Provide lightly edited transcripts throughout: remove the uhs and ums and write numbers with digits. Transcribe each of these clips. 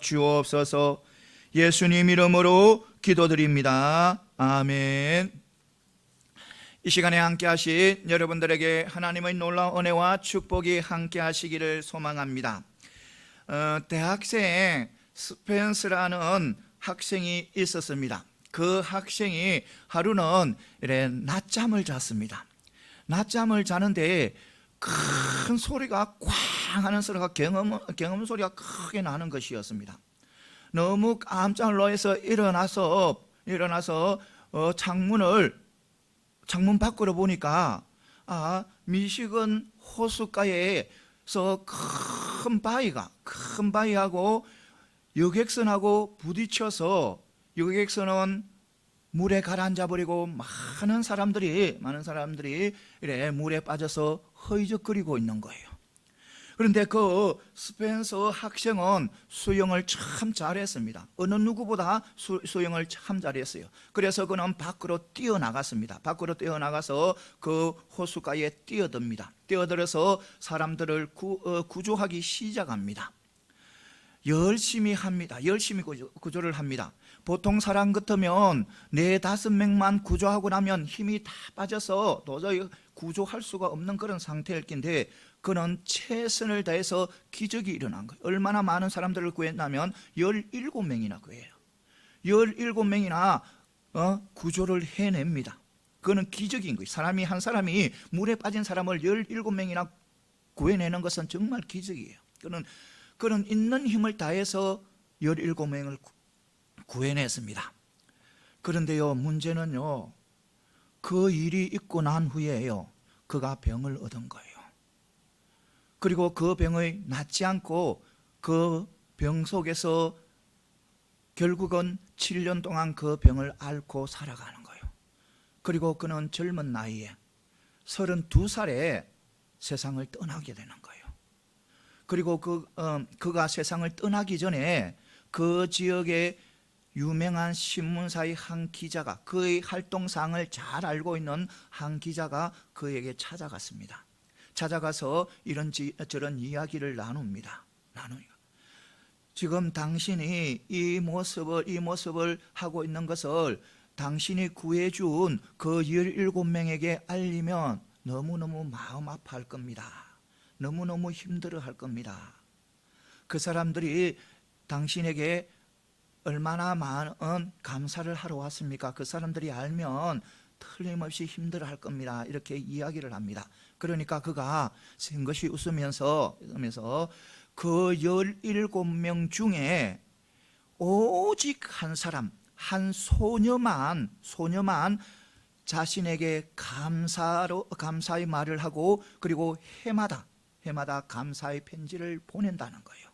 주옵소서. 예수님 이름으로 기도드립니다. 아멘. 이 시간에 함께 하신 여러분들에게 하나님의 놀라운 은혜와 축복이 함께 하시기를 소망합니다. 대학생 스펜스라는 학생이 있었습니다. 그 학생이 하루는 이래 낮잠을 잤습니다. 낮잠을 자는데 큰 소리가 꽝 하는 소리가 경험 소리가 크게 나는 것이었습니다. 너무 깜짝 놀라서 일어나서 창문 밖으로 보니까 미시건 호숫가에서 큰 바위하고 여객선하고 부딪혀서 여객선은 물에 가라앉아 버리고 많은 사람들이 이래 물에 빠져서 허이적거리고 있는 거예요. 그런데 그 스펜서 학생은 수영을 참 잘했습니다. 어느 누구보다 수영을 참 잘했어요. 그래서 그는 밖으로 뛰어나갔습니다. 밖으로 뛰어나가서 그 호숫가에 뛰어듭니다. 뛰어들어서 사람들을 구조하기 시작합니다. 열심히 구조를 합니다. 보통 사람 같으면 4-5명만 구조하고 나면 힘이 다 빠져서 도저히 구조할 수가 없는 그런 상태일 텐데 그는 최선을 다해서 기적이 일어난 거예요. 얼마나 많은 사람들을 구했냐면 17명이나 구해요. 17명이나 구조를 해냅니다. 그거는 기적인 거예요. 한 사람이 물에 빠진 사람을 17명이나 구해내는 것은 정말 기적이에요. 그는 있는 힘을 다해서 17명을 구해냈습니다. 그런데요, 문제는요, 그 일이 있고 난 후에요, 그가 병을 얻은 거예요. 그리고 그 병이 낫지 않고 그 병 속에서 결국은 7년 동안 그 병을 앓고 살아가는 거예요. 그리고 그는 젊은 나이에 32살에 세상을 떠나게 되는 거예요. 그리고 그가 세상을 떠나기 전에 그 지역의 유명한 신문사의 한 기자가, 그의 활동상을 잘 알고 있는 한 기자가 그에게 찾아갔습니다. 찾아가서 이런저런 이야기를 나눕니다. 지금 당신이 이 모습을 하고 있는 것을 당신이 구해준 그 17명에게 알리면 너무너무 마음 아파할 겁니다. 너무너무 힘들어할 겁니다. 그 사람들이 당신에게 얼마나 많은 감사를 하러 왔습니까? 그 사람들이 알면 틀림없이 힘들어할 겁니다. 이렇게 이야기를 합니다. 그러니까 그가 생것이 웃으면서 그 17명 중에 오직 한 사람, 한 소녀만 자신에게 감사의 말을 하고 그리고 해마다 감사의 편지를 보낸다는 거예요.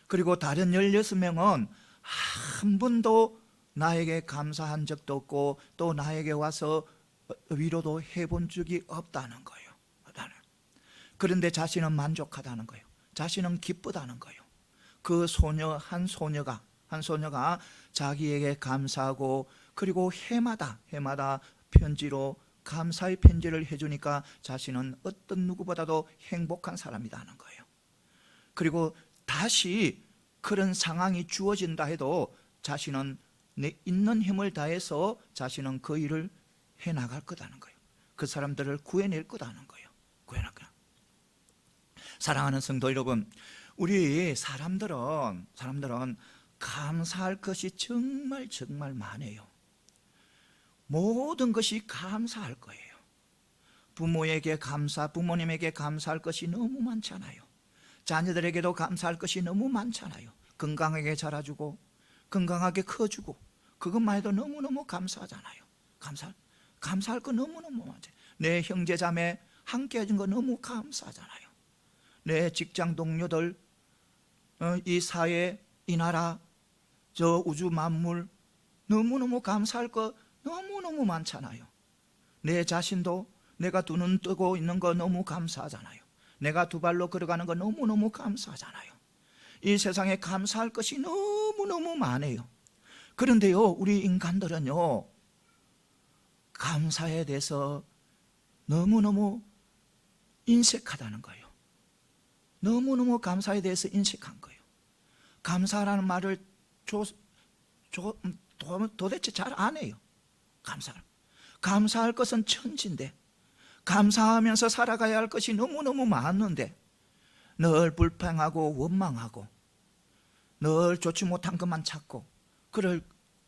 그리고 다른 16명은 한 번도 나에게 감사한 적도 없고 또 나에게 와서 위로도 해본 적이 없다는 거예요. 그런데 자신은 만족하다는 거예요. 자신은 기쁘다는 거예요. 그 한 소녀가 자기에게 감사하고 그리고 해마다 편지로 감사의 편지를 해주니까 자신은 어떤 누구보다도 행복한 사람이라는 거예요. 그리고 다시 그런 상황이 주어진다 해도 자신은 내 있는 힘을 다해서 자신은 그 일을 해나갈 거다는 거예요. 그 사람들을 구해낼 거다는 거예요. 사랑하는 성도 여러분, 우리 사람들은 감사할 것이 정말 많아요. 모든 것이 감사할 거예요. 부모님에게 감사할 것이 너무 많잖아요. 자녀들에게도 감사할 것이 너무 많잖아요. 건강하게 자라주고 건강하게 커주고 그것만 해도 너무너무 감사하잖아요. 감사할 거 너무너무 많죠. 내 형제자매 함께 해준 거 너무 감사하잖아요. 내 직장 동료들, 이 사회, 이 나라, 저 우주 만물 너무너무 감사할 거 너무너무 많잖아요. 내 자신도 내가 두 눈 뜨고 있는 거 너무 감사하잖아요. 내가 두 발로 걸어가는 거 너무너무 감사하잖아요. 이 세상에 감사할 것이 너무너무 많아요. 그런데요, 우리 인간들은요, 감사에 대해서 너무너무 인색하다는 거예요. 너무너무 감사에 대해서 인색한 거예요. 감사라는 말을 도대체 잘 안 해요. 감사할 것은 천지인데, 감사하면서 살아가야 할 것이 너무너무 많은데 늘 불평하고 원망하고 늘 좋지 못한 것만 찾고 그럴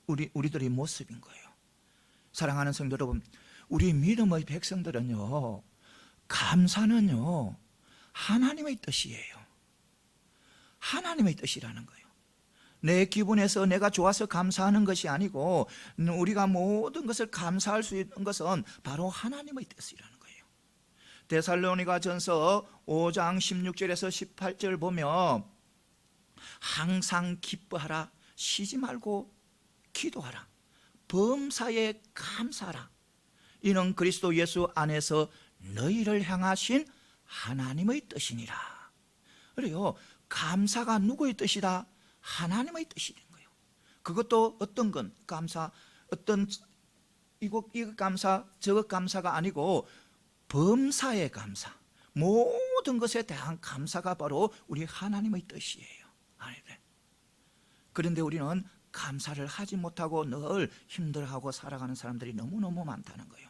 우리들의 모습인 거예요. 사랑하는 성도 여러분, 우리 믿음의 백성들은요, 감사는요 하나님의 뜻이에요. 하나님의 뜻이라는 거예요. 내 기분에서 내가 좋아서 감사하는 것이 아니고, 우리가 모든 것을 감사할 수 있는 것은 바로 하나님의 뜻이라는 거예요. 데살로니가전서 5장 16절에서 18절 보면 항상 기뻐하라, 쉬지 말고 기도하라, 범사에 감사하라, 이는 그리스도 예수 안에서 너희를 향하신 하나님의 뜻이니라. 그래요, 감사가 누구의 뜻이다? 하나님의 뜻이 된 거예요. 그것도 어떤 건 감사, 어떤 이거 감사 저것 감사가 아니고 범사의 감사, 모든 것에 대한 감사가 바로 우리 하나님의 뜻이에요. 그런데 우리는 감사를 하지 못하고 늘 힘들어하고 살아가는 사람들이 너무너무 많다는 거예요.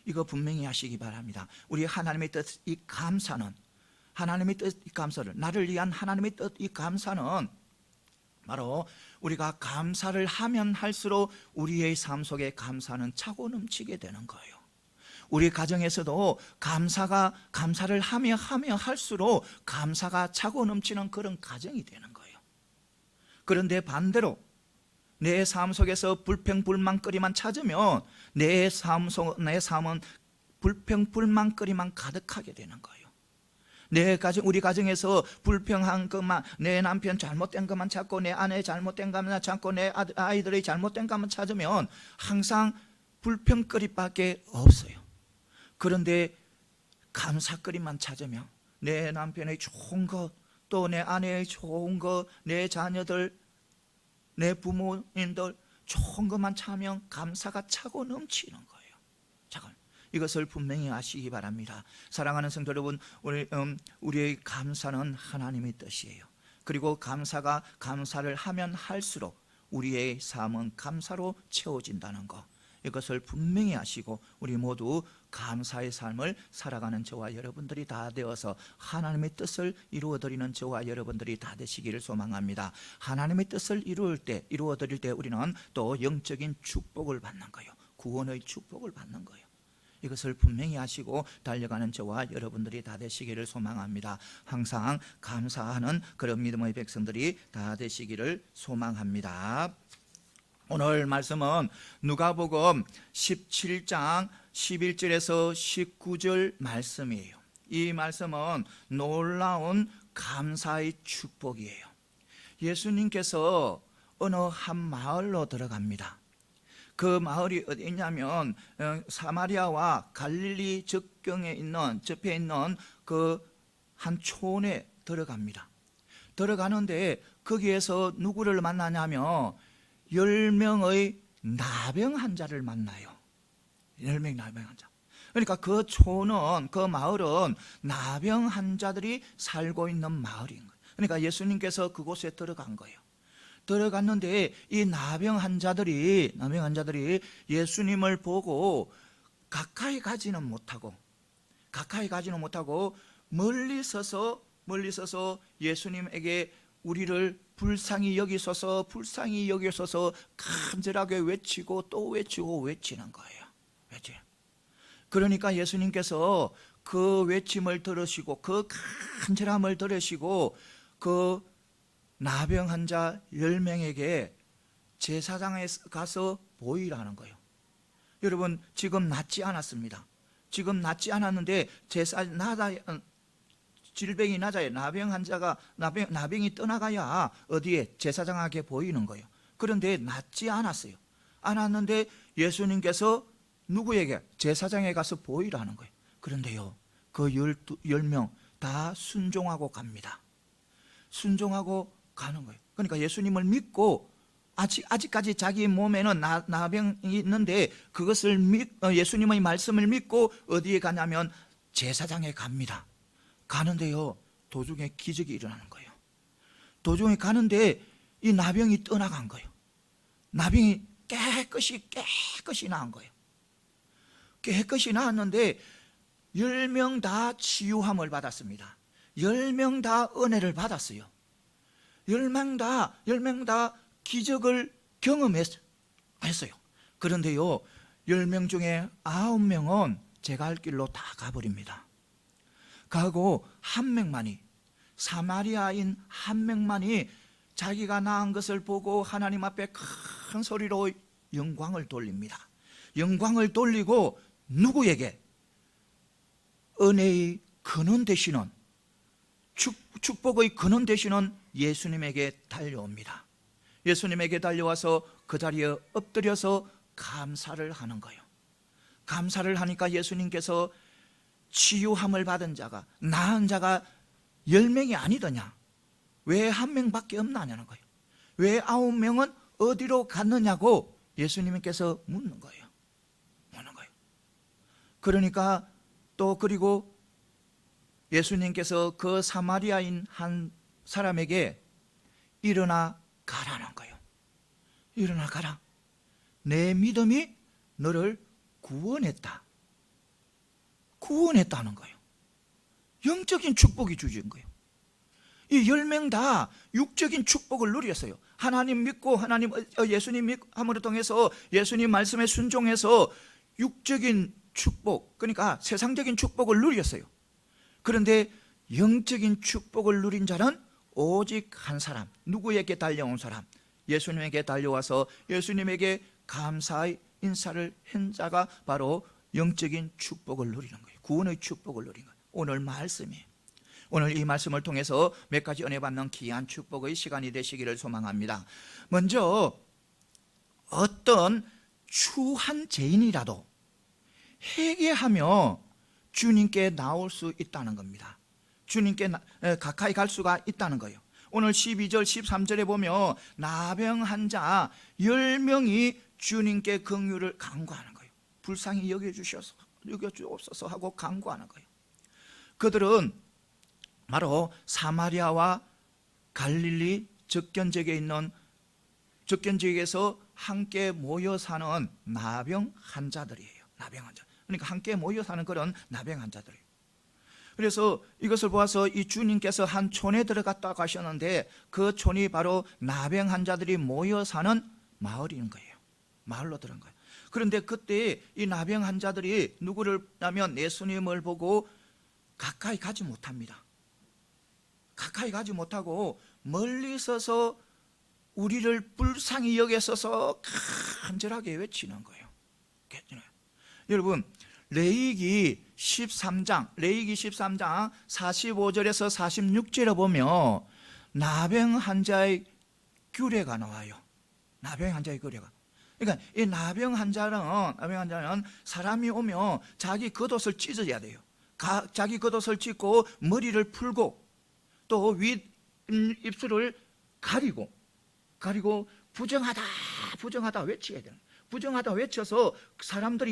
이거 분명히 하시기 바랍니다. 우리 하나님의 뜻, 이 감사는, 하나님의 뜻, 이 감사를, 나를 위한 하나님의 뜻, 이 감사는 바로 우리가 감사를 하면 할수록 우리의 삶 속에 감사는 차고 넘치게 되는 거예요. 우리 가정에서도 감사를 하며 할수록 감사가 차고 넘치는 그런 가정이 되는 거예요. 그런데 반대로 내 삶 속에서 불평불만거리만 찾으면 내 삶은 불평불만거리만 가득하게 되는 거예요. 우리 가정에서 불평한 것만, 내 남편 잘못된 것만 찾고, 내 아내 잘못된 것만 찾고, 내 아이들의 잘못된 것만 찾으면 항상 불평거리밖에 없어요. 그런데 감사거리만 찾으면 내 남편의 좋은 것, 또 내 아내의 좋은 것, 내 자녀들, 내 부모님들 좋은 것만 찾으면 감사가 차고 넘치는 거예요. 잠깐, 이것을 분명히 아시기 바랍니다. 사랑하는 성도 여러분, 우리의 감사는 하나님의 뜻이에요. 그리고 감사를 하면 할수록 우리의 삶은 감사로 채워진다는 것, 이것을 분명히 아시고 우리 모두 감사의 삶을 살아가는 저와 여러분들이 다 되어서 하나님의 뜻을 이루어드리는 저와 여러분들이 다 되시기를 소망합니다. 하나님의 뜻을 이루어드릴 때 우리는 또 영적인 축복을 받는 거예요. 구원의 축복을 받는 거예요. 이것을 분명히 아시고 달려가는 저와 여러분들이 다 되시기를 소망합니다. 항상 감사하는 그런 믿음의 백성들이 다 되시기를 소망합니다. 오늘 말씀은 누가복음 17장 11절에서 19절 말씀이에요. 이 말씀은 놀라운 감사의 축복이에요. 예수님께서 어느 한 마을로 들어갑니다. 그 마을이 어디 있냐면 사마리아와 갈릴리 접해 있는 그 한 촌에 들어갑니다. 들어가는데 거기에서 누구를 만나냐면 10명의 나병 환자를 만나요. 10명 나병 환자. 그러니까 그 촌은, 그 마을은 나병 환자들이 살고 있는 마을인 거예요. 그러니까 예수님께서 그곳에 들어간 거예요. 들어갔는데 이 나병 환자들이 예수님을 보고 가까이 가지는 못하고 멀리 서서 예수님에게 우리를 불쌍히 여기소서 간절하게 외치고 또 외치는 거예요. 그러니까 예수님께서 그 외침을 들으시고 그 간절함을 들으시고 그 나병 환자 10명에게 제사장에 가서 보이라는 거예요. 여러분, 지금 낫지 않았습니다. 지금 낫지 않았는데 질병이 낮아요. 나병이 떠나가야 어디에 제사장에게 보이는 거예요. 그런데 낫지 않았어요. 않았는데 예수님께서 누구에게? 제사장에 가서 보이라는 거예요. 그런데요, 그 10명 다 순종하고 갑니다. 순종하고 가는 거예요. 그러니까 예수님을 믿고 아직까지 자기 몸에는 나병이 있는데 그것을 예수님의 말씀을 믿고 어디에 가냐면 제사장에 갑니다. 가는데요, 도중에 기적이 일어나는 거예요. 도중에 가는데 이 나병이 떠나간 거예요. 나병이 깨끗이 나은 거예요. 깨끗이 나았는데 10명 다 치유함을 받았습니다. 10명 다 은혜를 받았어요. 10명 다 기적을 경험했어요. 그런데요, 10명 중에 9명은 제가 할 길로 다 가버립니다. 가고 한 명만이, 사마리아인 한 명만이 자기가 나은 것을 보고 하나님 앞에 큰 소리로 영광을 돌립니다. 영광을 돌리고 누구에게? 은혜의 근원 되시는, 축복의 근원 되시는 예수님에게 달려옵니다. 예수님에게 달려와서 그 자리에 엎드려서 감사를 하는 거예요. 감사를 하니까 예수님께서 치유함을 받은 자가, 나은 자가 10명이 아니더냐? 왜 한 명밖에 없나냐는 거예요. 왜 9명은 어디로 갔느냐고 예수님께서 묻는 거예요. 그러니까 또 그리고 예수님께서 그 사마리아인 한 사람에게 일어나 가라는 거예요. 일어나 가라. 내 믿음이 너를 구원했다는 거예요. 영적인 축복이 주어진 거예요. 이 10명 다 육적인 축복을 누렸어요. 하나님 믿고 예수님 믿음으로 통해서 예수님 말씀에 순종해서 육적인 축복, 그러니까 세상적인 축복을 누렸어요. 그런데 영적인 축복을 누린 자는 오직 한 사람, 누구에게 달려온 사람? 예수님에게 달려와서 예수님에게 감사의 인사를 한 자가 바로 영적인 축복을 누리는 거예요. 구원의 축복을 누리는 거예요. 오늘 말씀이에요. 오늘 이 말씀을 통해서 몇 가지 은혜 받는 귀한 축복의 시간이 되시기를 소망합니다. 먼저 어떤 추한 죄인이라도 회개하며 주님께 나올 수 있다는 겁니다. 주님께 가까이 갈 수가 있다는 거예요. 오늘 12절 13절에 보면 나병한 자 10명이 주님께 긍휼을 간구하는 거예요. 불쌍히 여겨주옵소서 하고 간구하는 거예요. 그들은 바로 사마리아와 갈릴리 접견지역에서 함께 모여 사는 나병 환자들이에요. 나병 환자. 그러니까 함께 모여 사는 그런 나병 환자들이에요. 그래서 이것을 보아서 이 주님께서 한 촌에 들어갔다 가셨는데 그 촌이 바로 나병 환자들이 모여 사는 마을인 거예요. 마을로 들어간 거예요. 그런데 그때 이 나병 환자들이 누구를 하면 예수님을 보고 가까이 가지 못합니다. 가까이 가지 못하고 멀리 서서 우리를 불쌍히 여겼어서 간절하게 외치는 거예요. 여러분, 레위기 13장 45절에서 46절에 보면 나병 환자의 규례가 나와요. 나병 환자의 규례가. 그러니까 이 나병 환자는 사람이 오면 자기 겉옷을 찢어야 돼요. 자기 겉옷을 찢고 머리를 풀고 또 윗 입술을 가리고 부정하다 외쳐야 돼요. 부정하다 외쳐서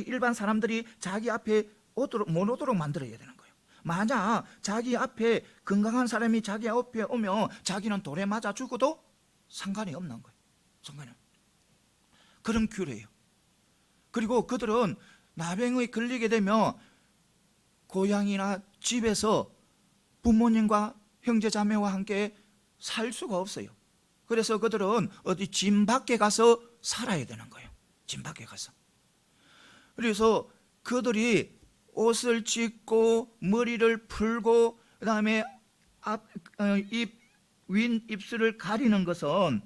일반 사람들이 자기 앞에 못 오도록 만들어야 되는 거예요. 만약 자기 앞에 건강한 사람이 자기 앞에 오면 자기는 돌에 맞아 죽어도 상관이 없는 거예요. 그런 규례예요. 그리고 그들은 나병에 걸리게 되면 고향이나 집에서 부모님과 형제자매와 함께 살 수가 없어요. 그래서 그들은 어디 집 밖에 가서 살아야 되는 거예요. 집 밖에 가서. 그래서 그들이 옷을 찢고 머리를 풀고 그다음에 윗 입술을 가리는 것은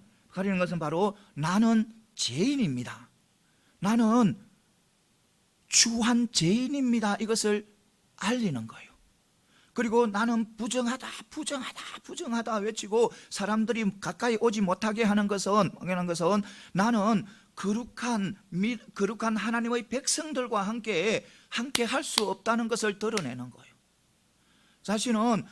바로 나는 죄인입니다. 나는 추한 죄인입니다. 이것을 알리는 거예요. 그리고 나는 부정하다 외치고 사람들이 가까이 오지 못하게 하는 것은 나는 거룩한 하나님의 백성들과 함께 할 수 없다는 것을 드러내는 거예요. 자신은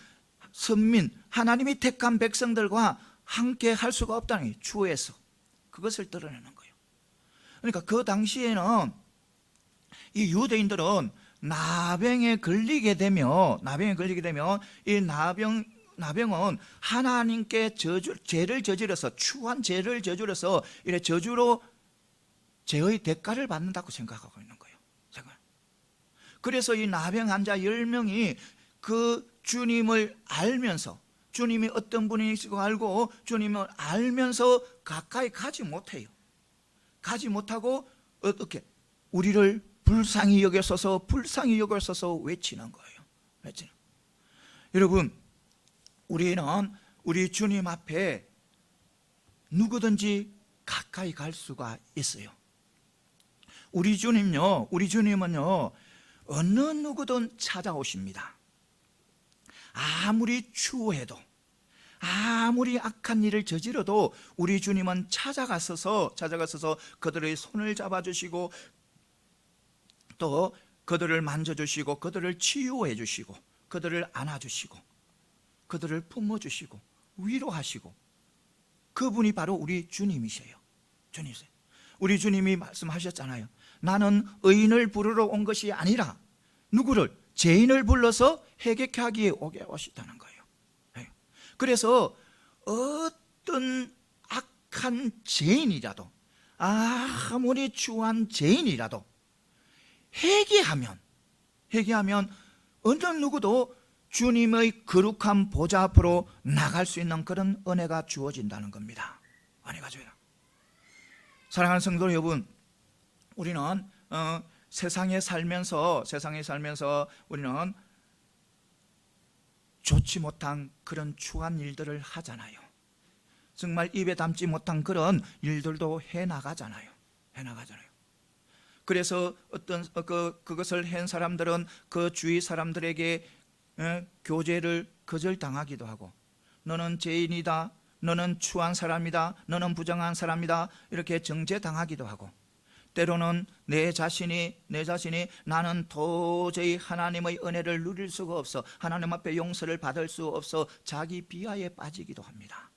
하나님이 택한 백성들과 함께 할 수가 없다는 게 주에서 그것을 드러내는 거예요. 그러니까 그 당시에는 이 유대인들은 나병에 걸리게 되면 이 나병 나병은 하나님께 죄를 저질러서, 추한 죄를 저질러서 이래 저주로 죄의 대가를 받는다고 생각하고 있는 거예요. 그래서 이 나병 환자 10명이 그 주님을 알면서, 주님이 어떤 분이시고 알고 주님을 알면서 가까이 가지 못해요. 가지 못하고 어떻게 우리를 불쌍히 여겨서서 외치는 거예요. 외치는. 여러분, 우리는 우리 주님 앞에 누구든지 가까이 갈 수가 있어요. 우리 주님은요 어느 누구든 찾아오십니다. 아무리 추해도, 아무리 악한 일을 저지러도 우리 주님은 찾아가서서 그들의 손을 잡아주시고, 또 그들을 만져주시고, 그들을 치유해 주시고, 그들을 안아주시고, 그들을 품어주시고, 위로하시고, 그분이 바로 우리 주님이세요. 주님이세요. 우리 주님이 말씀하셨잖아요. 나는 의인을 부르러 온 것이 아니라 누구를? 죄인을 불러서 회개케 하기에 오셨다는 거예요. 그래서 어떤 악한 죄인이라도, 아무리 추한 죄인이라도 회개하면 어느 누구도 주님의 거룩한 보좌 앞으로 나갈 수 있는 그런 은혜가 주어진다는 겁니다. 은혜가 주어요. 사랑하는 성도 여러분, 우리는 세상에 살면서 우리는 좋지 못한 그런 추한 일들을 하잖아요. 정말 입에 담지 못한 그런 일들도 해나가잖아요. 그래서 그것을 한 사람들은 그 주위 사람들에게 교제를 거절당하기도 하고, 너는 죄인이다, 너는 추한 사람이다, 너는 부정한 사람이다, 이렇게 정죄당하기도 하고, 때로는 내 자신이 나는 도저히 하나님의 은혜를 누릴 수가 없어, 하나님 앞에 용서를 받을 수 없어 자기 비하에 빠지기도 합니다.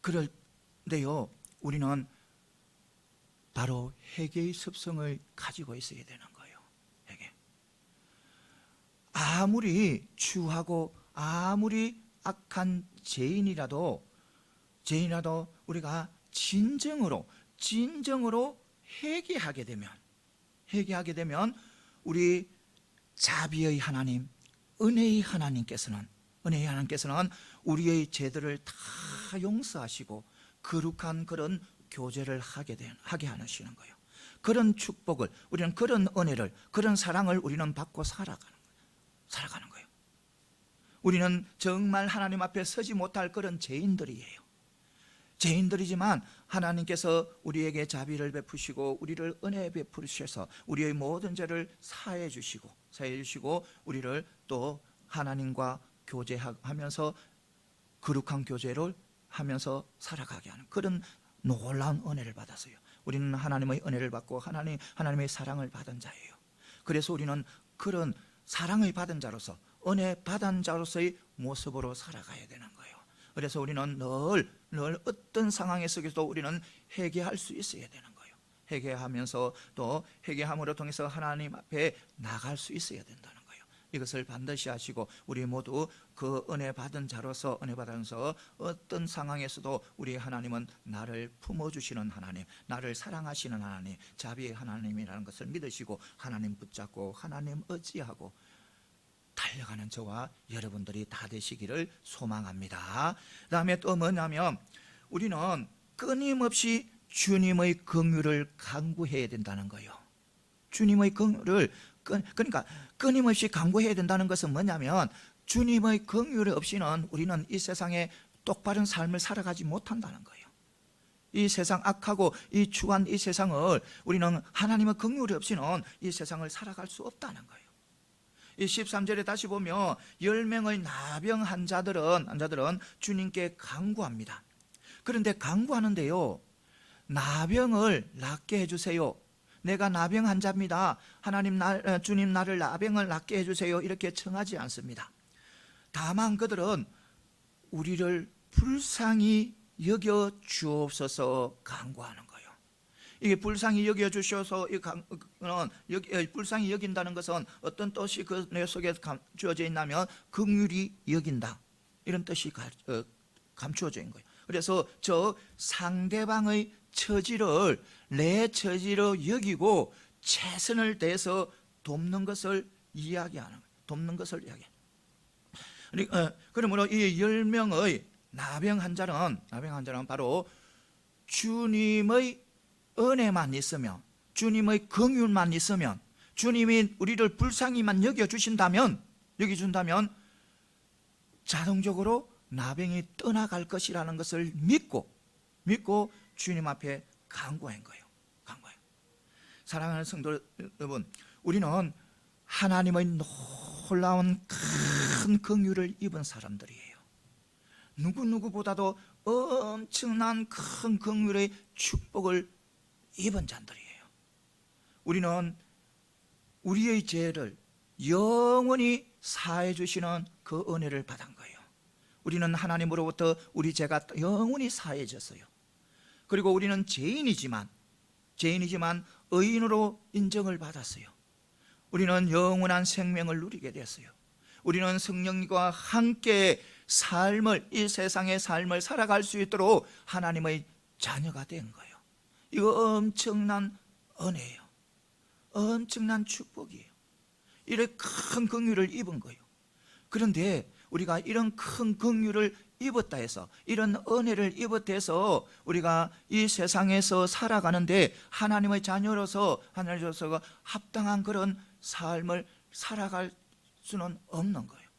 그런데요, 우리는 바로 회개의 습성을 가지고 있어야 되는 거예요. 회개. 아무리 추하고 아무리 악한 죄인이라도 우리가 진정으로 회개하게 되면 우리 자비의 하나님, 은혜의 하나님께서는 우리의 죄들을 다 용서하시고 거룩한 그런 교제를 하게 하시는 거예요. 그런 축복을, 우리는 그런 은혜를, 그런 사랑을 우리는 받고 살아가는 거예요. 우리는 정말 하나님 앞에 서지 못할 그런 죄인들이지만 하나님께서 우리에게 자비를 베푸시고 우리를 은혜 베푸셔서 우리의 모든 죄를 사해 주시고 우리를 또 하나님과 교제하면서 거룩한 교제를 하면서 살아가게 하는 그런 놀라운 은혜를 받았어요. 우리는 하나님의 은혜를 받고 하나님의 사랑을 받은 자예요. 그래서 우리는 그런 사랑을 받은 자로서, 은혜 받은 자로서의 모습으로 살아가야 되는 거예요. 그래서 우리는 늘 어떤 상황 속에서도 우리는 회개할 수 있어야 되는 거예요. 회개하면서 또 회개함으로 통해서 하나님 앞에 나갈 수 있어야 된다는 거예요. 이것을 반드시 하시고 우리 모두 그 은혜 받은 자로서 어떤 상황에서도 우리 하나님은 나를 품어주시는 하나님, 나를 사랑하시는 하나님, 자비의 하나님이라는 것을 믿으시고 하나님 붙잡고 하나님 의지하고 달려가는 저와 여러분들이 다 되시기를 소망합니다. 그 다음에 또 뭐냐면 우리는 끊임없이 주님의 긍휼을 간구해야 된다는 거예요. 주님의 긍휼을 그러니까 끊임없이 간구해야 된다는 것은 뭐냐면 주님의 긍휼 없이는 우리는 이 세상에 똑바른 삶을 살아가지 못한다는 거예요. 이 세상 악하고 이 추한 이 세상을 우리는 하나님의 긍휼이 없이는 이 세상을 살아갈 수 없다는 거예요. 이 13절에 다시 보면 10명의 나병 환자들은 주님께 간구합니다. 그런데 간구하는데요, 나병을 낫게 해주세요. 내가 나병 환자입니다. 주님 나를 나병을 낫게 해주세요. 이렇게 청하지 않습니다. 다만 그들은 우리를 불쌍히 여겨 주옵소서 간구하는 거예요. 이게 불쌍히 여겨 주셔서 불쌍히 여긴다는 것은 어떤 뜻이 그 내 속에 주어져 있냐면 긍휼히 여긴다, 이런 뜻이 감추어져 있는 거예요. 그래서 저 상대방의 처지를 내 처지로 여기고 최선을 다해서 돕는 것을 이야기하는 거예요. 돕는 것을 이야기해요. 그러므로 이 10명의 나병 환자는 바로 주님의 은혜만 있으면, 주님의 긍휼만 있으면, 주님이 우리를 불쌍히만 여겨준다면 자동적으로 나병이 떠나갈 것이라는 것을 믿고 주님 앞에 간구한 거예요. 사랑하는 성도 여러분, 우리는 하나님의 놀라운 큰 긍휼을 입은 사람들이에요. 누구보다도 엄청난 큰 긍휼의 축복을 입은 자들이에요. 우리는 우리의 죄를 영원히 사해 주시는 그 은혜를 받은 거예요. 우리는 하나님으로부터 우리 죄가 영원히 사해졌어요. 그리고 우리는 죄인이지만 의인으로 인정을 받았어요. 우리는 영원한 생명을 누리게 됐어요. 우리는 성령님과 함께 이 세상의 삶을 살아갈 수 있도록 하나님의 자녀가 된 거예요. 이거 엄청난 은혜예요. 엄청난 축복이에요. 이렇게 큰 긍휼을 입은 거예요. 그런데 우리가 이런 큰 긍휼을 입었다 해서, 이런 은혜를 입었다 해서 우리가 이 세상에서 살아가는데 하나님의 자녀로서 합당한 그런 삶을 살아갈 수는 없는 거예요.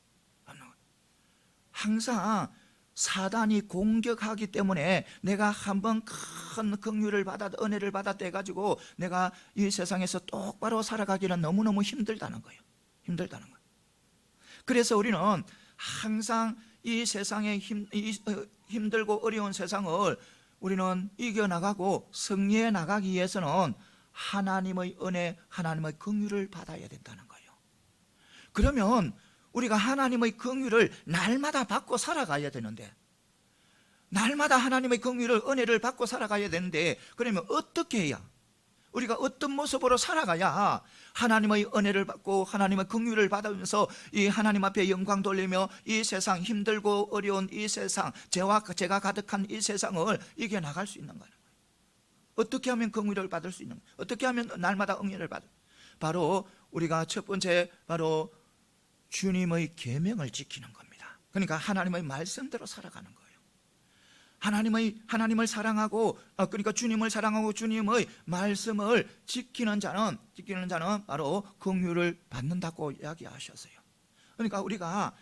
항상 사단이 공격하기 때문에 내가 한번 큰 긍휼을 은혜를 받았다 해가지고 내가 이 세상에서 똑바로 살아가기는 너무너무 힘들다는 거예요. 그래서 우리는 항상 이 세상에 힘들고 어려운 세상을 우리는 이겨나가고 승리해 나가기 위해서는 하나님의 은혜, 하나님의 긍휼을 받아야 된다는 거예요. 그러면 우리가 하나님의 긍휼을 날마다 받고 살아가야 되는데, 날마다 하나님의 긍휼을, 은혜를 받고 살아가야 되는데, 그러면 어떻게 해야, 우리가 어떤 모습으로 살아가야 하나님의 은혜를 받고 하나님의 긍휼을 받으면서 이 하나님 앞에 영광 돌리며 이 세상, 힘들고 어려운 이 세상, 죄가 가득한 이 세상을 이겨나갈 수 있는 거예요. 어떻게 하면 긍휼을 받을 수 있는 거예요? 어떻게 하면 날마다 은혜를 받을? 바로 우리가 첫 번째, 바로 주님의 계명을 지키는 겁니다. 그러니까 하나님의 말씀대로 살아가는 거예요. 하나님을 사랑하고, 그러니까 주님을 사랑하고 주님의 말씀을 지키는 자는 바로 긍휼을 받는다고 이야기하셨어요. 그러니까 우리가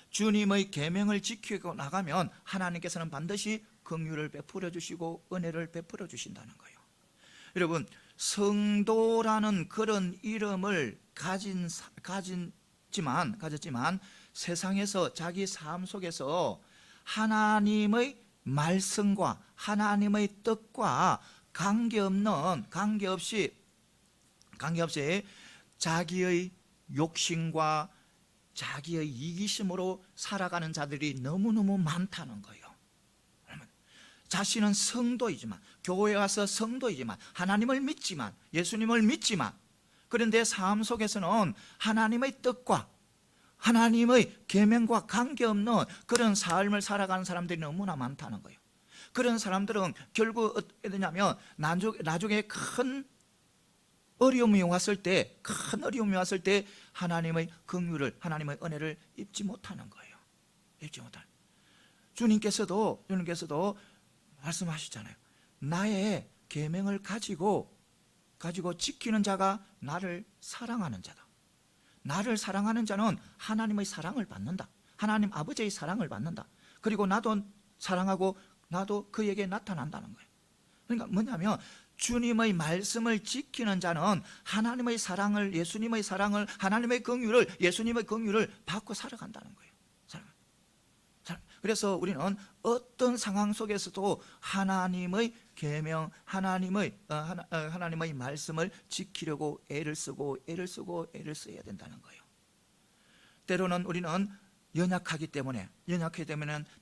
주님의 계명을 지키고 나가면 하나님께서는 반드시 긍휼을 베풀어 주시고 은혜를 베풀어 주신다는 거예요. 여러분, 성도라는 그런 이름을 가졌지만 세상에서, 자기 삶 속에서 하나님의 말씀과 하나님의 뜻과 관계없이 자기의 욕심과 자기의 이기심으로 살아가는 자들이 너무너무 많다는 거예요. 자신은 성도이지만, 교회에 와서 성도이지만, 하나님을 믿지만, 예수님을 믿지만, 그런데 삶 속에서는 하나님의 뜻과 하나님의 계명과 관계없는 그런 삶을 살아가는 사람들이 너무나 많다는 거예요. 그런 사람들은 결국 어떻게 되냐면 나중에 큰 어려움이 왔을 때 하나님의 긍휼을, 하나님의 은혜를 입지 못하는 거예요. 주님께서도 말씀하시잖아요. 나의 계명을 가지고 지키는 자가 나를 사랑하는 자다. 나를 사랑하는 자는 하나님의 사랑을 받는다. 하나님 아버지의 사랑을 받는다. 그리고 나도 사랑하고 나도 그에게 나타난다는 거예요. 그러니까 뭐냐면 주님의 말씀을 지키는 자는 하나님의 사랑을, 예수님의 사랑을, 하나님의 긍휼을, 예수님의 긍휼을 받고 살아간다는 거예요. 그래서 우리는 어떤 상황 속에서도 하나님의 계명, 하나님의 말씀을 지키려고 애를 써야 된다는 거예요. 때로는 우리는 연약하기 때문에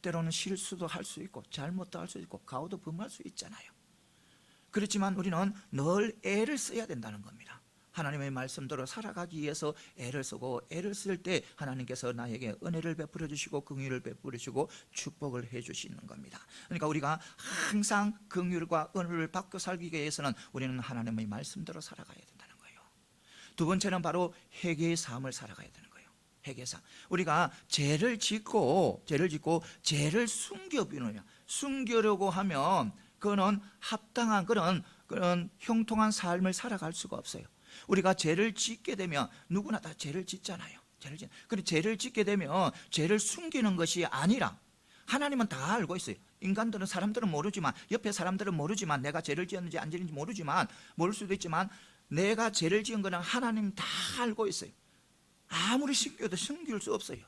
때로는 실수도 할 수 있고 잘못도 할 수 있고 가오도 범할 수 있잖아요. 그렇지만 우리는 늘 애를 써야 된다는 겁니다. 하나님의 말씀대로 살아가기 위해서 애를 쓰고, 애를 쓸 때 하나님께서 나에게 은혜를 베풀어 주시고 긍휼을 베풀어 주시고 축복을 해 주시는 겁니다. 그러니까 우리가 항상 긍휼과 은혜를 받고 살기 위해서는 우리는 하나님의 말씀대로 살아가야 된다는 거예요. 두 번째는 바로 회개의 삶을 살아가야 되는 거예요. 회개의 삶. 우리가 죄를 짓고 죄를 숨기려고 하면 그거는 합당한 그런 형통한 삶을 살아갈 수가 없어요. 우리가 죄를 짓게 되면 누구나 다 죄를 짓잖아요. 그런데 죄를 짓게 되면 죄를 숨기는 것이 아니라, 하나님은 다 알고 있어요. 인간들은, 사람들은 모르지만, 옆에 사람들은 모르지만, 내가 죄를 지었는지 안 지었는지 모를 수도 있지만, 내가 죄를 지은 거는 하나님 다 알고 있어요. 아무리 숨겨도 숨길 수 없어요.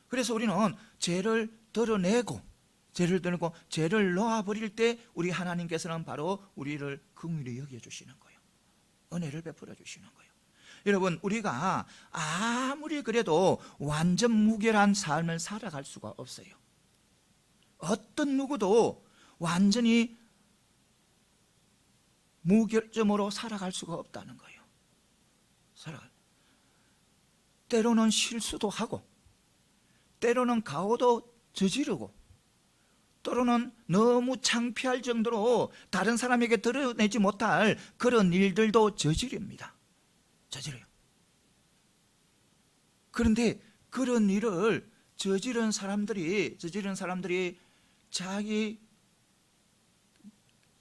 그래서 우리는 죄를 드러내고 죄를 놓아버릴 때 우리 하나님께서는 바로 우리를 긍휼히 여겨주시는 거예요. 은혜를 베풀어 주시는 거예요. 여러분, 우리가 아무리 그래도 완전 무결한 삶을 살아갈 수가 없어요. 어떤 누구도 완전히 무결점으로 살아갈 수가 없다는 거예요. 때로는 실수도 하고, 때로는 가오도 저지르고, 때로는 너무 창피할 정도로 다른 사람에게 드러내지 못할 그런 일들도 저지릅니다. 저지려요. 그런데 그런 일을 저지른 사람들이 자기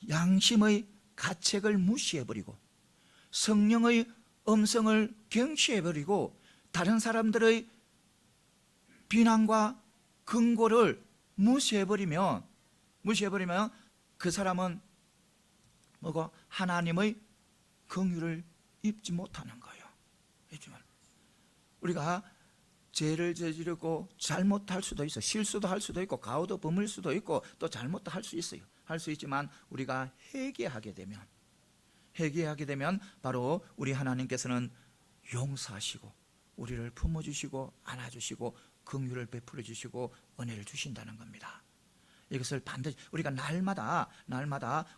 양심의 가책을 무시해버리고, 성령의 음성을 경시해버리고, 다른 사람들의 비난과 근거를 무시해버리면 그 사람은 뭐고? 하나님의 긍휼을 입지 못하는 거예요. 우리가 죄를 저지르고 잘못할 수도 있어. 실수도 할 수도 있고, 가오도 범을 수도 있고, 또 잘못도 할 수 있어요. 할 수 있지만 우리가 회개하게 되면 바로 우리 하나님께서는 용서하시고 우리를 품어주시고 안아주시고 긍휼을 베풀어 주시고 은혜를 주신다는 겁니다. 이것을 반드시 우리가 날마다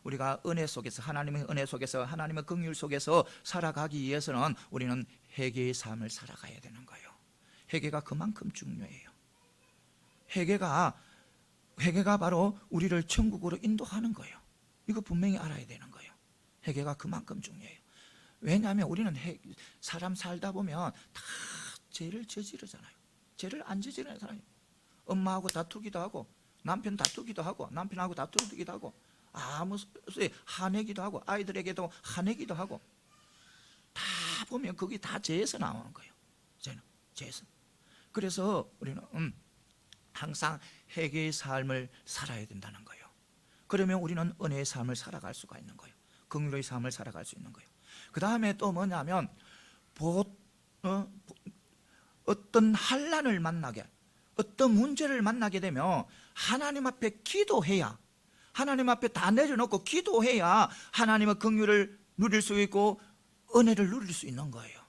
우리가 은혜 속에서, 하나님의 은혜 속에서, 하나님의 긍휼 속에서 살아가기 위해서는 우리는 회개의 삶을 살아가야 되는 거예요. 회개가 그만큼 중요해요. 회개가 바로 우리를 천국으로 인도하는 거예요. 이거 분명히 알아야 되는 거예요. 회개가 그만큼 중요해요. 왜냐하면 우리는 사람 살다 보면 다 죄를 저지르잖아요. 죄를 안 저지르는 사람이, 엄마하고 다투기도 하고, 남편 다투기도 하고, 남편하고 다투기도 하고, 아무 소리 화내기도 하고, 아이들에게도 화내기도 하고, 다 보면 그게 다 죄에서 나오는 거예요. 죄에서. 그래서 우리는 항상 회개의 삶을 살아야 된다는 거예요. 그러면 우리는 은혜의 삶을 살아갈 수가 있는 거예요. 긍휼의 삶을 살아갈 수 있는 거예요. 그 다음에 또 뭐냐면, 어떤 환난을 만나게, 어떤 문제를 만나게 되면 하나님 앞에 기도해야, 하나님 앞에 다 내려놓고 기도해야 하나님의 긍휼을 누릴 수 있고 은혜를 누릴 수 있는 거예요.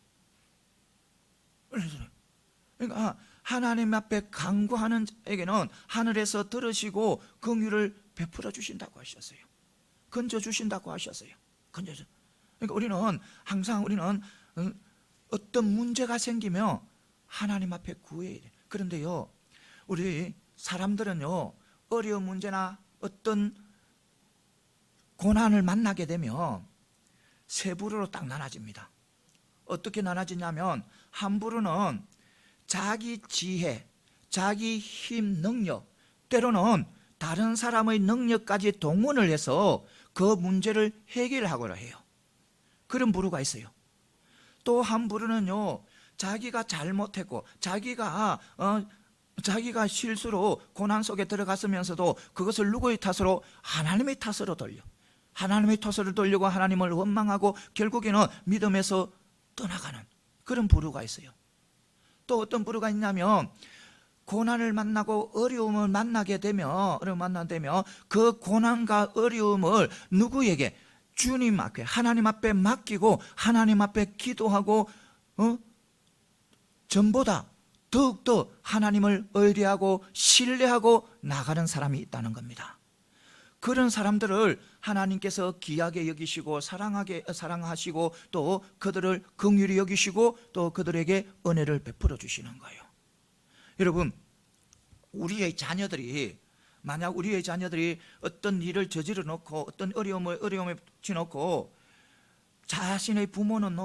그러니까 하나님 앞에 간구하는 자에게는 하늘에서 들으시고 긍휼을 베풀어 주신다고 하셨어요. 건져 주신다고 하셨어요. 그러니까 우리는 항상 어떤 문제가 생기면 하나님 앞에 구해야 돼요. 그런데요, 우리 사람들은요, 어려운 문제나 어떤 고난을 만나게 되면 세 부류로 딱 나눠집니다. 어떻게 나눠지냐면, 한 부류는 자기 지혜, 자기 힘, 능력, 때로는 다른 사람의 능력까지 동원을 해서 그 문제를 해결하고자 해요. 그런 부류가 있어요. 또 한 부류는요, 자기가 잘못했고 자기가 실수로 고난 속에 들어갔으면서도 그것을 누구의 탓으로? 하나님의 탓으로 돌려, 하나님의 탓으로 돌리고 하나님을 원망하고 결국에는 믿음에서 떠나가는 그런 부류가 있어요. 또 어떤 부류가 있냐면, 고난을 만나고 어려움을 만나게 되면 그 고난과 어려움을 누구에게? 주님 앞에, 하나님 앞에 맡기고 하나님 앞에 기도하고 전보다 더욱더 하나님을 의뢰하고 신뢰하고 나가는 사람이 있다는 겁니다. 그런 사람들을 하나님께서 귀하게 여기시고 사랑하시고 또 그들을 긍휼히 여기시고 또 그들에게 은혜를 베풀어 주시는 거예요. 여러분, 만약 우리의 자녀들이 어떤 일을 저지르 놓고 어떤 어려움에 치놓고 자신의 부모는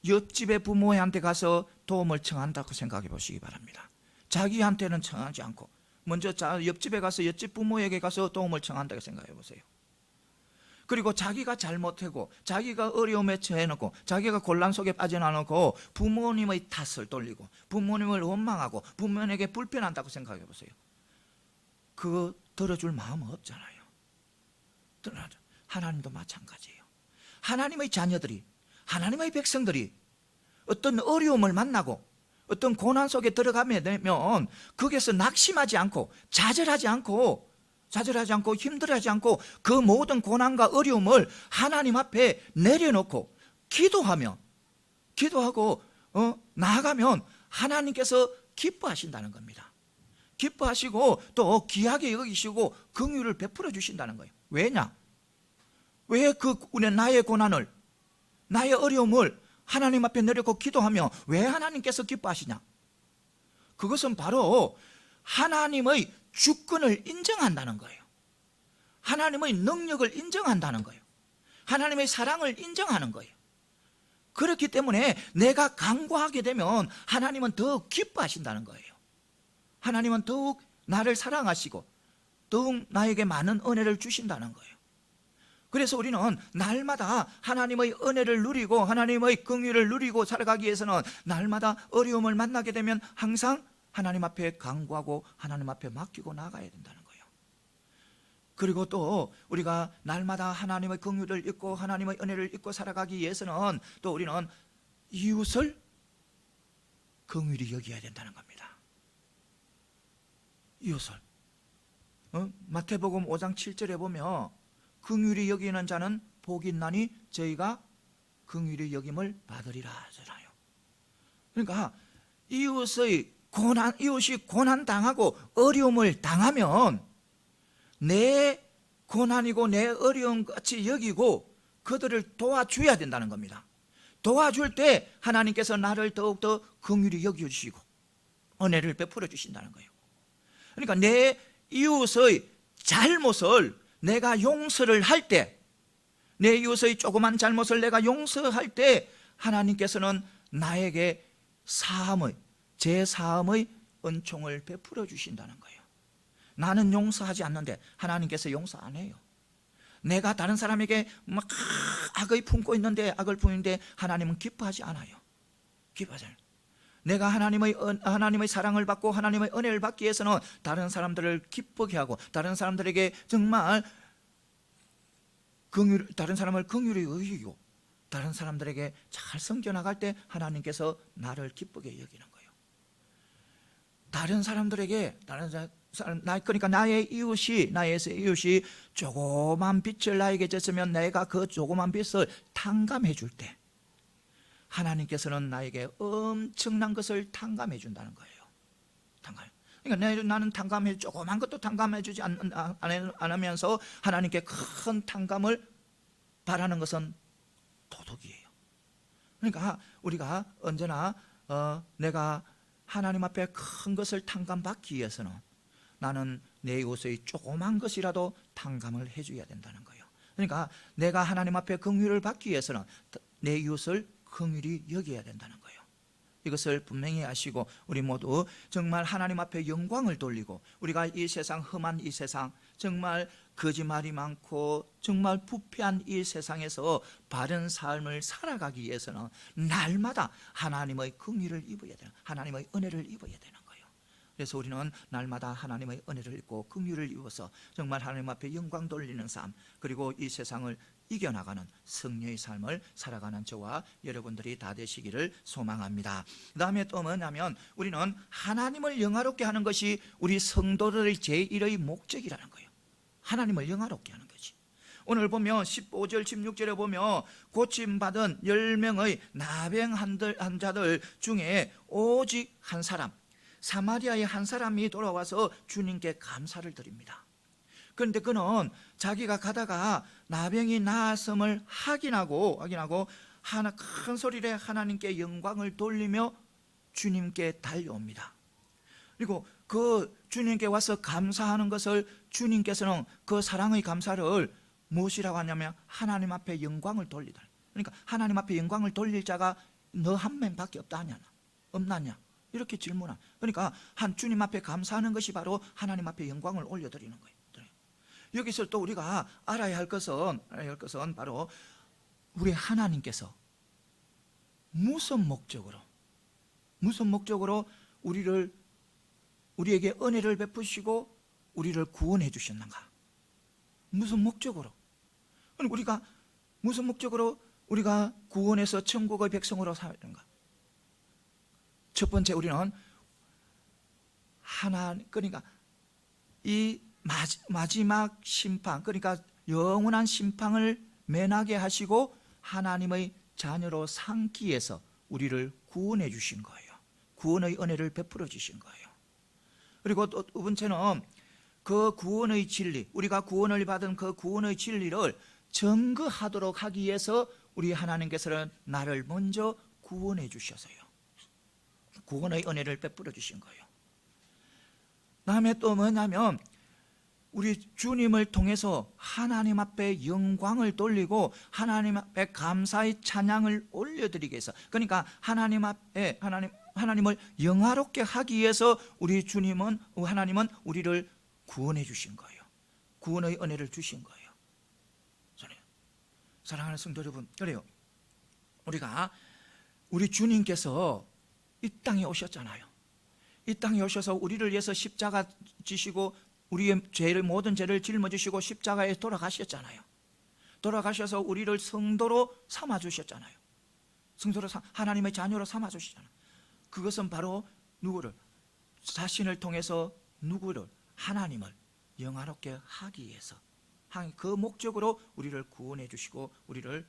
옆집의 부모한테 가서 도움을 청한다고 생각해 보시기 바랍니다. 자기한테는 청하지 않고 먼저 옆집에 가서 옆집 부모에게 가서 도움을 청한다고 생각해 보세요. 그리고 자기가 잘못하고 자기가 어려움에 처해놓고 자기가 곤란 속에 빠져나놓고 부모님의 탓을 돌리고 부모님을 원망하고 부모님에게 불편한다고 생각해 보세요. 그거 들어줄 마음은 없잖아요. 하나님도 마찬가지예요. 하나님의 자녀들이, 하나님의 백성들이 어떤 어려움을 만나고 어떤 고난 속에 들어가게 되면 거기에서 낙심하지 않고 좌절하지 않고 힘들어하지 않고 그 모든 고난과 어려움을 하나님 앞에 내려놓고 기도하고 나아가면 하나님께서 기뻐하신다는 겁니다. 기뻐하시고 또 귀하게 여기시고 긍휼을 베풀어 주신다는 거예요. 왜냐? 왜 나의 고난을, 나의 어려움을 하나님 앞에 내려놓고 기도하며 왜 하나님께서 기뻐하시냐? 그것은 바로 하나님의 주권을 인정한다는 거예요. 하나님의 능력을 인정한다는 거예요. 하나님의 사랑을 인정하는 거예요. 그렇기 때문에 내가 간구하게 되면 하나님은 더욱 기뻐하신다는 거예요. 하나님은 더욱 나를 사랑하시고 더욱 나에게 많은 은혜를 주신다는 거예요. 그래서 우리는 날마다 하나님의 은혜를 누리고 하나님의 긍휼을 누리고 살아가기 위해서는 날마다 어려움을 만나게 되면 항상 하나님 앞에 간구하고 하나님 앞에 맡기고 나가야 된다는 거예요. 그리고 또 우리가 날마다 하나님의 긍휼을 잊고 하나님의 은혜를 잊고 살아가기 위해서는 또 우리는 이웃을 긍휼히 여겨야 된다는 겁니다. 이웃을 마태복음 5장 7절에 보면 긍휼히 여기는 자는 복이 있나니 저희가 긍휼히 여김을 받으리라 하잖아요. 그러니까 이웃이 고난당하고 어려움을 당하면 내 고난이고 내 어려움 같이 여기고 그들을 도와줘야 된다는 겁니다. 도와줄 때 하나님께서 나를 더욱더 긍휼히 여겨주시고 은혜를 베풀어 주신다는 거예요. 그러니까 내 이웃의 잘못을 내가 용서를 할 때, 내 이웃의 조그만 잘못을 내가 용서할 때 하나님께서는 나에게 제 사함의 은총을 베풀어 주신다는 거예요. 나는 용서하지 않는데 하나님께서 용서 안 해요. 내가 다른 사람에게 막 악을 품고 있는데 하나님은 기뻐하지 않아요. 기뻐하지 않아요. 내가 하나님의 사랑을 받고 하나님의 은혜를 받기 위해서는 다른 사람들을 기쁘게 하고 다른 사람들에게 정말 다른 사람을 긍휼히 여기고 다른 사람들에게 잘 섬겨나갈 때 하나님께서 나를 기쁘게 여기는 거예요. 그러니까 나의 이웃이 조그만 빚을 나에게 졌으면 내가 그 조그만 빚을 탕감해 줄 때 하나님께서는 나에게 엄청난 것을 탕감해 준다는 거예요. 그러니까 나는 조그만 것도 탕감해 주지 않으면서 하나님께 큰 탕감을 바라는 것은 도덕이에요. 그러니까 우리가 언제나 내가 하나님 앞에 큰 것을 탕감받기 위해서는 나는 내 이웃의 조그만 것이라도 탕감을 해줘야 된다는 거예요. 그러니까 내가 하나님 앞에 긍휼을 받기 위해서는 내 이웃을 긍휼히 여겨야 된다는 거예요. 이것을 분명히 아시고 우리 모두 정말 하나님 앞에 영광을 돌리고 우리가 이 세상 험한 이 세상 정말 거짓말이 많고 정말 부패한 이 세상에서 바른 삶을 살아가기 위해서는 날마다 하나님의 긍휼을 입어야 되는, 하나님의 은혜를 입어야 되는 거예요. 그래서 우리는 날마다 하나님의 은혜를 입고 긍휼을 입어서 정말 하나님 앞에 영광 돌리는 삶, 그리고 이 세상을 이겨나가는 승리의 삶을 살아가는 저와 여러분들이 다 되시기를 소망합니다. 그 다음에 또 뭐냐면 우리는 하나님을 영화롭게 하는 것이 우리 성도들의 제1의 목적이라는 거예요. 하나님을 영화롭게 하는 거지. 오늘 보면 15절 16절에 보면 고침받은 10명의 나병 환자들 중에 오직 한 사람, 사마리아의 한 사람이 돌아와서 주님께 감사를 드립니다. 그런데 그는 자기가 가다가 나병이 나았음을 확인하고 큰 소리로 하나님께 영광을 돌리며 주님께 달려옵니다. 그리고 그 주님께 와서 감사하는 것을 주님께서는 그 사랑의 감사를 무엇이라고 하냐면 하나님 앞에 영광을 돌리다. 그러니까 하나님 앞에 영광을 돌릴 자가 너 한 명밖에 없나냐 이렇게 질문한. 그러니까 한 주님 앞에 감사하는 것이 바로 하나님 앞에 영광을 올려드리는 거예요. 여기서 또 우리가 알아야 할 것은 바로 우리 하나님께서 무슨 목적으로 우리에게 은혜를 베푸시고 우리를 구원해 주셨는가? 무슨 목적으로? 무슨 목적으로 우리가 구원해서 천국의 백성으로 살는가? 첫 번째, 우리는 그러니까 이 마지막 심판, 그러니까 영원한 심판을 면하게 하시고 하나님의 자녀로 삼기 위해서 우리를 구원해 주신 거예요. 구원의 은혜를 베풀어 주신 거예요. 그리고 또 두 번째는 그 구원의 진리, 우리가 구원을 받은 그 구원의 진리를 증거하도록 하기 위해서 우리 하나님께서는 나를 먼저 구원해 주셔서요, 구원의 은혜를 베풀어 주신 거예요. 다음에 또 뭐냐면 우리 주님을 통해서 하나님 앞에 영광을 돌리고 하나님 앞에 감사의 찬양을 올려드리기 위해서, 그러니까 하나님 앞에 하나님을 영화롭게 하기 위해서 하나님은 우리를 구원해 주신 거예요. 구원의 은혜를 주신 거예요. 사랑하는 성도 여러분, 그래요, 우리 주님께서 이 땅에 오셨잖아요. 이 땅에 오셔서 우리를 위해서 십자가 지시고 우리의 모든 죄를 짊어지시고 십자가에 돌아가셨잖아요. 돌아가셔서 우리를 성도로 삼아주셨잖아요. 하나님의 자녀로 삼아주시잖아요. 그것은 바로 누구를? 자신을 통해서 하나님을 영화롭게 하기 위해서, 그 목적으로 우리를 구원해 주시고 우리를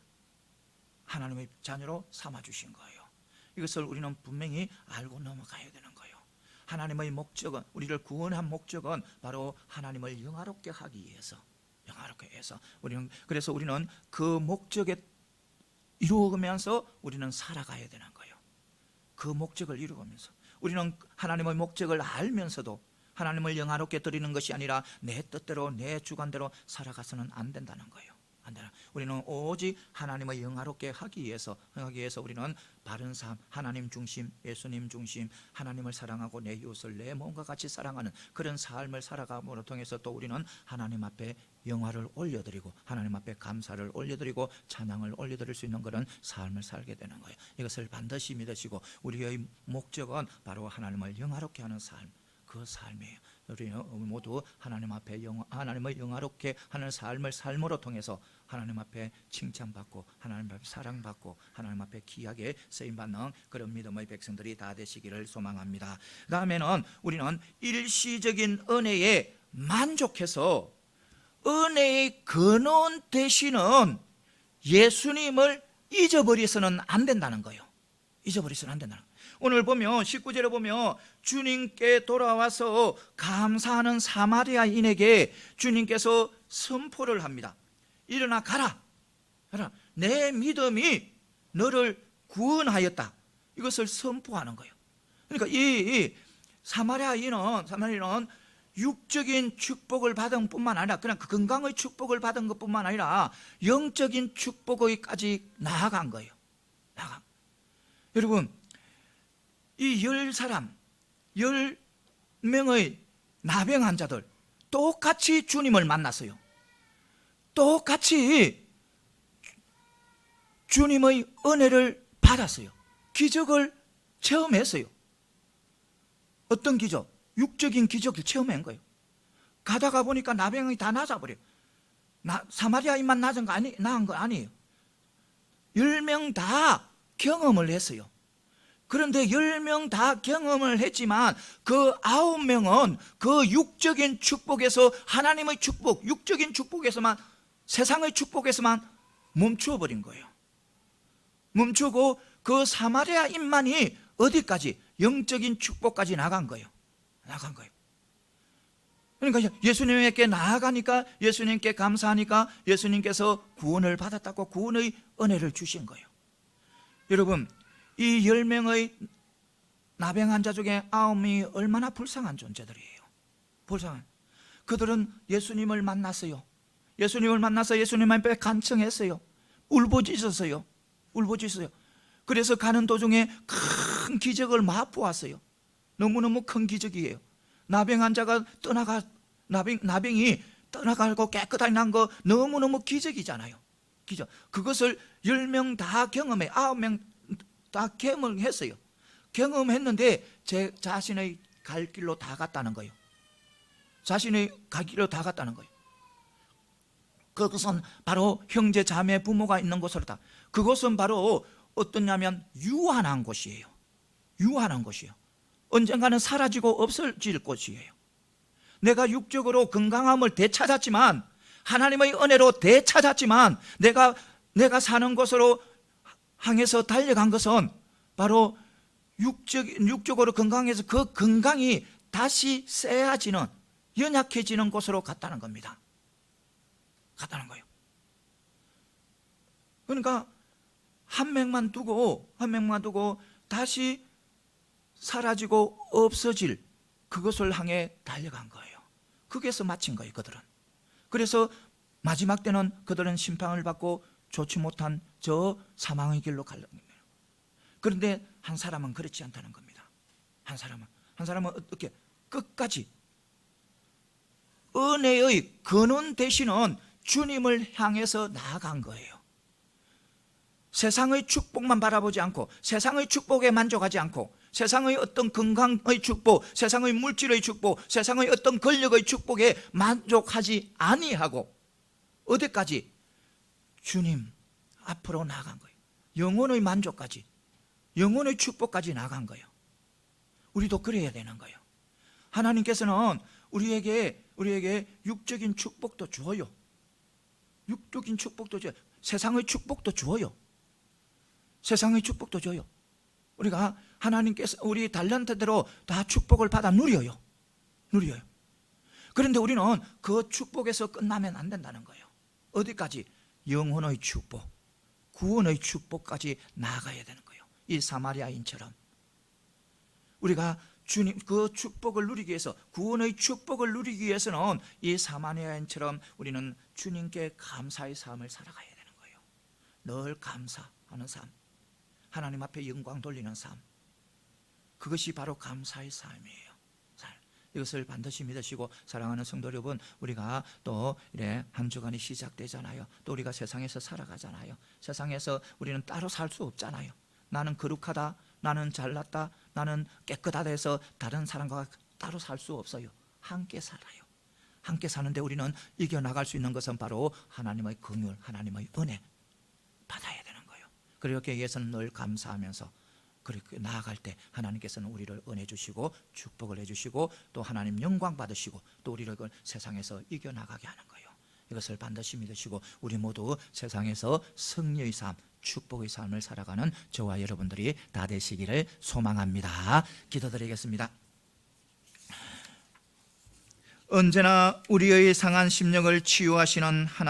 하나님의 자녀로 삼아주신 거예요. 이것을 우리는 분명히 알고 넘어가야 되는 거예요. 하나님의 목적은, 우리를 구원한 목적은 바로 하나님을 영화롭게 하기 위해서, 그래서 우리는 그 목적에 이루어가면서 우리는 살아가야 되는 거예요. 그 목적을 이루어가면서 우리는 하나님의 목적을 알면서도 하나님을 영화롭게 드리는 것이 아니라 내 뜻대로 내 주관대로 살아가서는 안 된다는 거예요. 우리는 오직 하나님을 영화롭게 하기 위해서 우리는 바른 삶, 하나님 중심, 예수님 중심, 하나님을 사랑하고 내 이웃을 내 몸과 같이 사랑하는 그런 삶을 살아감으로 통해서 또 우리는 하나님 앞에 영화를 올려드리고 하나님 앞에 감사를 올려드리고 찬양을 올려드릴 수 있는 그런 삶을 살게 되는 거예요. 이것을 반드시 믿으시고 우리의 목적은 바로 하나님을 영화롭게 하는 삶, 그 삶이에요. 우리 모두 하나님을 영화롭게 하는 삶으로 통해서 하나님 앞에 칭찬받고 하나님 앞에 사랑받고 하나님 앞에 귀하게 쓰임받는 그런 믿음의 백성들이 다 되시기를 소망합니다. 그 다음에는 우리는 일시적인 은혜에 만족해서 은혜의 근원 되시는 예수님을 잊어버려서는 안 된다는 거예요. 오늘 보면 19절에 보면 주님께 돌아와서 감사하는 사마리아인에게 주님께서 선포를 합니다. 일어나 가라. 내 믿음이 너를 구원하였다. 이것을 선포하는 거예요. 그러니까 이 사마리아인은 육적인 축복을 받은 뿐만 아니라 그냥 그 건강의 축복을 받은 것뿐만 아니라 영적인 축복에까지 나아간 거예요. 여러분, 이 10명의 나병 환자들 똑같이 주님을 만났어요. 똑같이 주님의 은혜를 받았어요. 기적을 체험했어요. 어떤 기적? 육적인 기적을 체험한 거예요. 가다가 보니까 나병이 다 나아버려요. 사마리아인만 나은 거 아니에요. 10명 다 경험을 했어요. 그런데 10명 다 경험을 했지만 그 9명은 그 육적인 축복에서, 하나님의 축복, 육적인 축복에서만, 세상의 축복에서만 멈추어버린 거예요. 멈추고 그 사마리아인만이 어디까지? 영적인 축복까지 나간 거예요. 그러니까 예수님에게 나아가니까, 예수님께 감사하니까 예수님께서 구원을 받았다고 구원의 은혜를 주신 거예요. 여러분, 이 10명의 나병 환자 중에 9명이 얼마나 불쌍한 존재들이에요. 불쌍한. 그들은 예수님을 만났어요. 예수님을 만나서 예수님 앞에 간청했어요. 울부짖었어요. 울부짖었어요. 그래서 가는 도중에 큰 기적을 맛보았어요. 너무너무 큰 기적이에요. 나병 환자가 나병이 떠나가고 깨끗하게 난 거 너무너무 기적이잖아요. 기적. 그것을 10명 다 경험해, 9명 다 경험했어요. 경험했는데 제 자신의 갈 길로 다 갔다는 거예요. 자신의 갈 길로 다 갔다는 거예요. 그것은 바로 형제 자매 부모가 있는 곳으로다. 그것은 바로 어떠냐면 유한한 곳이에요. 유한한 곳이에요. 언젠가는 사라지고 없어질 곳이에요. 내가 육적으로 건강함을 되찾았지만, 하나님의 은혜로 되찾았지만, 내가 사는 곳으로 향해서 달려간 것은 바로 육적으로 건강해서 그 건강이 다시 쎄해지는, 연약해지는 곳으로 갔다는 겁니다. 갔다는 거예요. 그러니까 한 명만 두고 다시 사라지고 없어질 그것을 향해 달려간 거예요. 거기에서 마친 거예요, 그들은. 그래서 마지막 때는 그들은 심판을 받고 좋지 못한 저 사망의 길로 가는 거예요. 그런데 한 사람은 그렇지 않다는 겁니다. 한 사람은 어떻게 끝까지 은혜의 근원 되시는 주님을 향해서 나아간 거예요. 세상의 축복만 바라보지 않고, 세상의 축복에 만족하지 않고, 세상의 어떤 건강의 축복, 세상의 물질의 축복, 세상의 어떤 권력의 축복에 만족하지 아니하고 어디까지? 주님 앞으로 나아간 거예요. 영혼의 만족까지, 영혼의 축복까지 나아간 거예요. 우리도 그래야 되는 거예요. 하나님께서는 우리에게 육적인 축복도 주어요. 육적인 축복도 줘요. 세상의 축복도 주어요. 세상의 축복도 줘요. 우리가 하나님께서 우리 달란트대로 다 축복을 받아 누려요. 그런데 우리는 그 축복에서 끝나면 안 된다는 거예요. 어디까지? 영혼의 축복, 구원의 축복까지 나아가야 되는 거예요. 이 사마리아인처럼 우리가 주님 그 축복을 누리기 위해서, 구원의 축복을 누리기 위해서는 이 사마리아인처럼 우리는 주님께 감사의 삶을 살아가야 되는 거예요. 늘 감사하는 삶, 하나님 앞에 영광 돌리는 삶, 그것이 바로 감사의 삶이에요. 이것을 반드시 믿으시고, 사랑하는 성도 여러분, 우리가 또 이래 한 주간이 시작되잖아요. 또 우리가 세상에서 살아가잖아요. 세상에서 우리는 따로 살 수 없잖아요. 나는 거룩하다, 나는 잘났다, 나는 깨끗하다 해서 다른 사람과 따로 살 수 없어요. 함께 살아요. 함께 사는데 우리는 이겨나갈 수 있는 것은 바로 하나님의 긍휼, 하나님의 은혜 받아야 되는 거예요. 그렇게 위해서는 늘 감사하면서 그렇게 나아갈 때 하나님께서는 우리를 은혜 주시고 축복을 해주시고, 또 하나님 영광 받으시고, 또 우리를 세상에서 이겨나가게 하는 거예요. 이것을 반드시 믿으시고 우리 모두 세상에서 승리의 삶, 축복의 삶을 살아가는 저와 여러분들이 다 되시기를 소망합니다. 기도드리겠습니다. 언제나 우리의 상한 심령을 치유하시는 하나님,